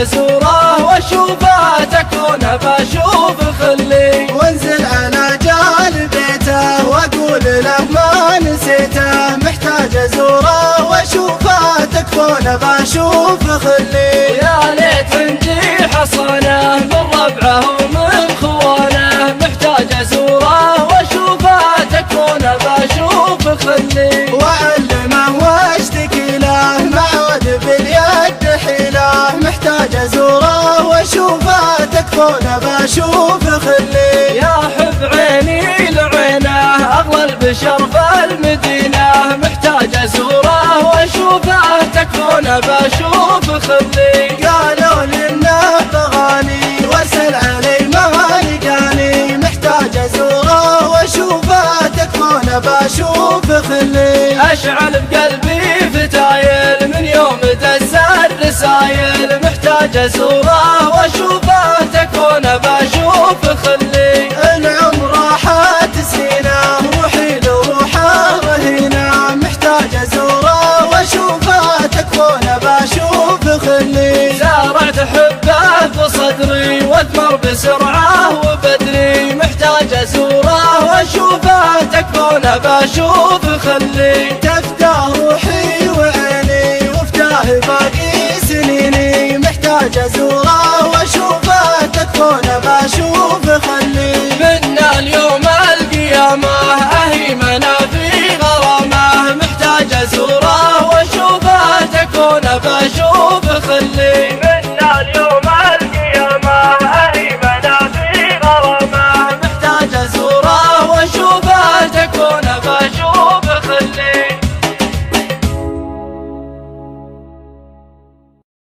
ازوره واشوفه تكون بشوف خلي، وانزل على جال بيته واقول له ما نسيته، محتاج ازوره واشوفه تكون بشوف خلي. يا ليت نجي حصانه من ربعه ومن خوانه، محتاج ازوره واشوفه تكون بشوف خلي. واعلمه واشتكي له ما عود باليد حيله، محتاج ازوره واشوفه تكون بشوف خلي. يا حب عيني لعينه اغلى البشر في المدينه، محتاج ازوره واشوفه تكون بشوف خلي. قالوا لي انه بغاني واسال علي ما لقاني، محتاج ازوره واشوفه تكون بشوف خلي. اشعل بقلبي فتايل من يوم دز الرسايل، محتاج ازوره واشوفه تكون بشوف خلي. العمر راحت سنينه روحي لروحه رهينه، محتاج ازوره واشوفه تكون بشوف خلي. زارعت حبه بصدري واثمر بسرعه وبدري، محتاج ازوره واشوفه تكون بشوف خلي. تفتح روحي وعيني وفتاه باقي سنيني، محتاج ازوره واشوفه تكون بشوف خلي. منا اليوم القيامه اهيمنا في غرامه، محتاج ازوره واشوفه تكون بشوف